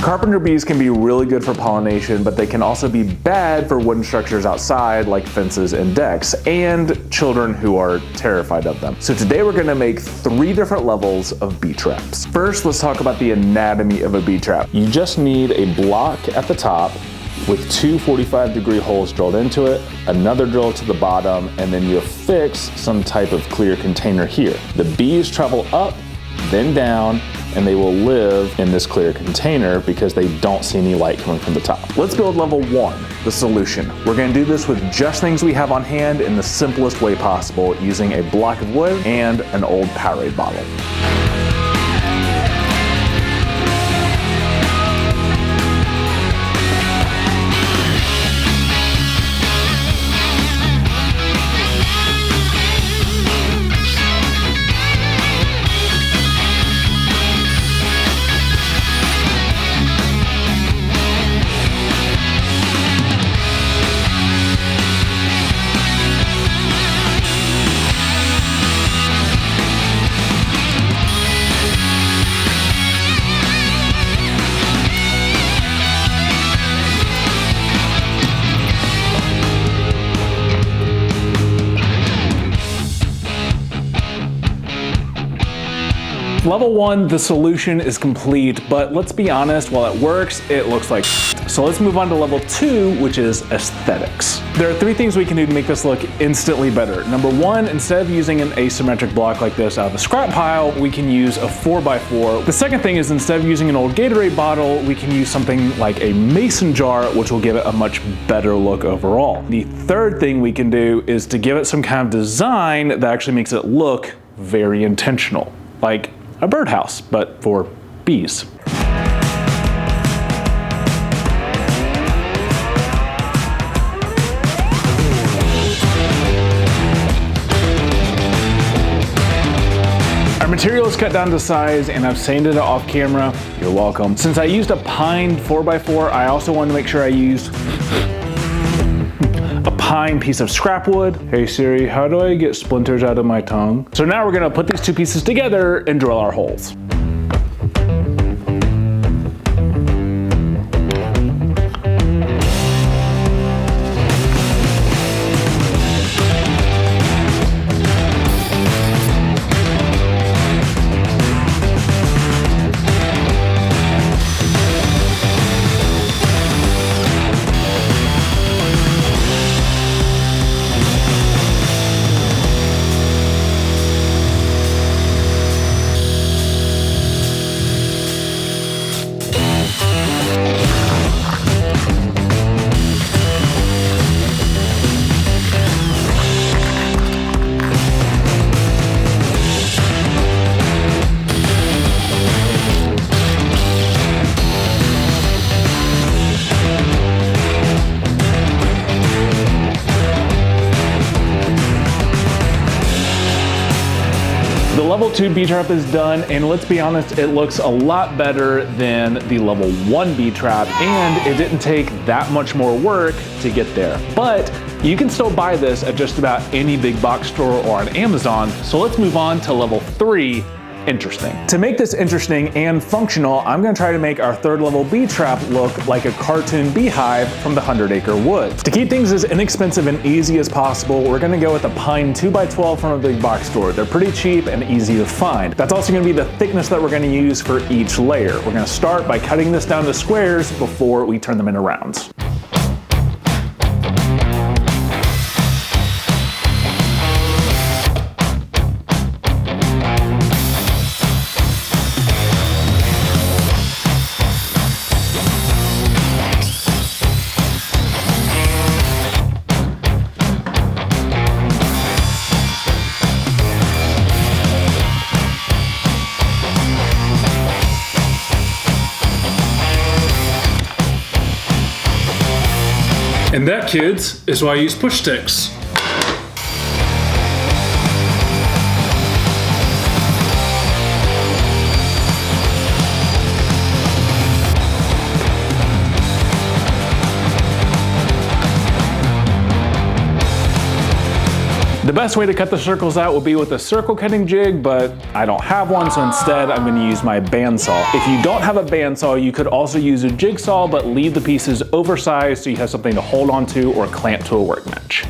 Carpenter bees can be really good for pollination, but they can also be bad for wooden structures outside like fences and decks, and children who are terrified of them. So today we're gonna make 3 different levels of bee traps. First, let's talk about the anatomy of a bee trap. You just need a block at the top with 2 45-degree holes drilled into it, another drill to the bottom, and then you affix some type of clear container here. The bees travel up, then down, and they will live in this clear container because they don't see any light coming from the top. Let's build level 1, the solution. We're gonna do this with just things we have on hand in the simplest way possible, using a block of wood and an old Powerade bottle. Level 1, the solution is complete, but let's be honest, while it works, it looks like shit. So let's move on to level 2, which is aesthetics. There are 3 things we can do to make this look instantly better. Number 1, instead of using an asymmetric block like this out of the scrap pile, we can use a 4x4. The second thing is, instead of using an old Gatorade bottle, we can use something like a mason jar, which will give it a much better look overall. The third thing we can do is to give it some kind of design that actually makes it look very intentional, like a birdhouse, but for bees. Our material is cut down to size, and I've sanded it off camera. You're welcome. Since I used a pine 4x4, I also wanted to make sure I used a pine piece of scrap wood. Hey Siri, how do I get splinters out of my tongue? So now we're gonna put these 2 pieces together and drill our holes. The level 2 bee trap is done, and let's be honest, it looks a lot better than the level 1 bee trap, and it didn't take that much more work to get there. But you can still buy this at just about any big box store or on Amazon, so let's move on to level 3, interesting. To make this interesting and functional, I'm gonna try to make our 3rd level bee trap look like a cartoon beehive from the 100 Acre Woods. To keep things as inexpensive and easy as possible, we're gonna go with a pine 2x12 from a big box store. They're pretty cheap and easy to find. That's also gonna be the thickness that we're gonna use for each layer. We're gonna start by cutting this down to squares before we turn them into rounds. And that, kids, is why I use push sticks. The best way to cut the circles out would be with a circle cutting jig, but I don't have one, so instead I'm gonna use my bandsaw. If you don't have a bandsaw, you could also use a jigsaw, but leave the pieces oversized so you have something to hold onto or clamp to a workbench.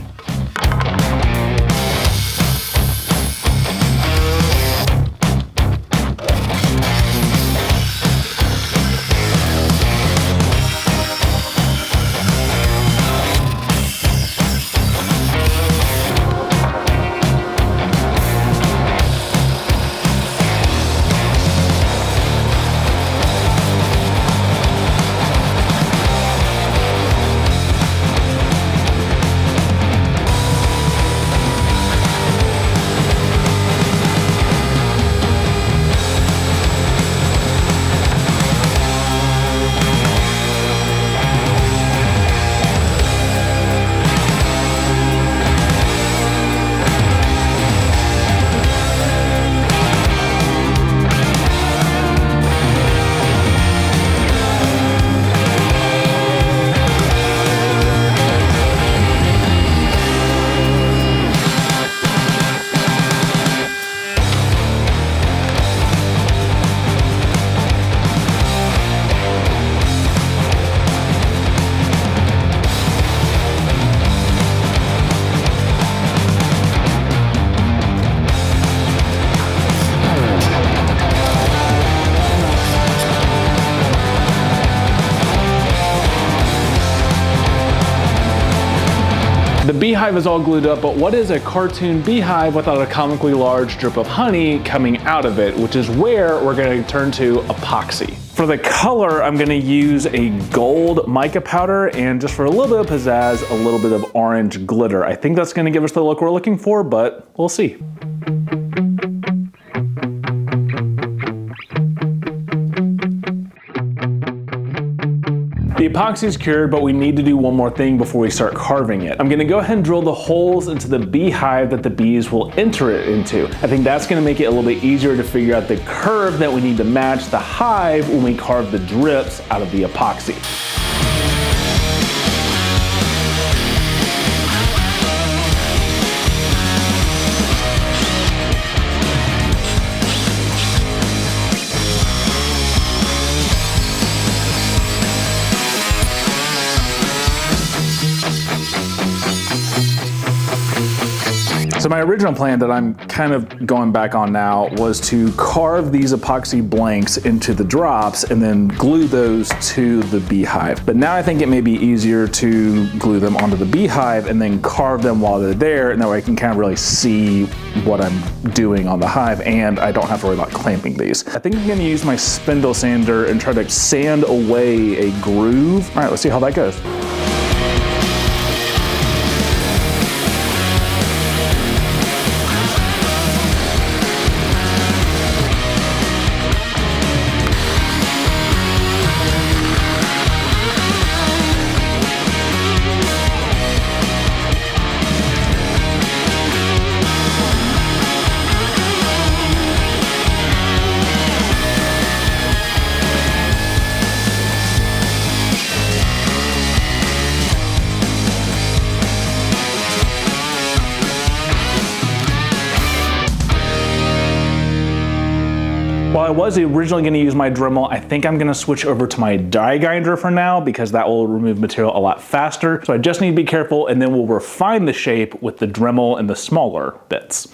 The beehive is all glued up, but what is a cartoon beehive without a comically large drip of honey coming out of it, which is where we're going to turn to epoxy. For the color, I'm going to use a gold mica powder, and just for a little bit of pizzazz, a little bit of orange glitter. I think that's going to give us the look we're looking for, but we'll see. The epoxy is cured, but we need to do one more thing before we start carving it. I'm gonna go ahead and drill the holes into the beehive that the bees will enter it into. I think that's gonna make it a little bit easier to figure out the curve that we need to match the hive when we carve the drips out of the epoxy. So my original plan that I'm kind of going back on now was to carve these epoxy blanks into the drops and then glue those to the beehive. But now I think it may be easier to glue them onto the beehive and then carve them while they're there, and that way I can kind of really see what I'm doing on the hive, and I don't have to worry about clamping these. I think I'm gonna use my spindle sander and try to sand away a groove. All right, let's see how that goes. While I was originally going to use my Dremel, I think I'm going to switch over to my die grinder for now because that will remove material a lot faster. So I just need to be careful, and then we'll refine the shape with the Dremel and the smaller bits.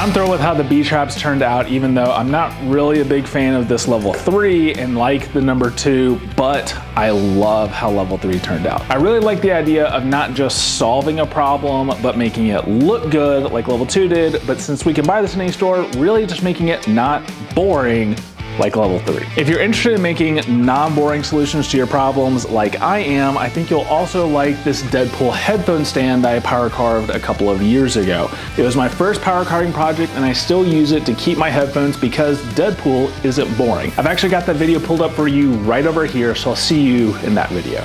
I'm thrilled with how the bee traps turned out, even though I'm not really a big fan of this level 3 and like the number 2, but I love how level 3 turned out. I really like the idea of not just solving a problem, but making it look good like level 2 did, but since we can buy this in any store, really just making it not boring like level 3. If you're interested in making non-boring solutions to your problems like I am, I think you'll also like this Deadpool headphone stand that I power carved a couple of years ago. It was my first power carving project and I still use it to keep my headphones because Deadpool isn't boring. I've actually got that video pulled up for you right over here, so I'll see you in that video.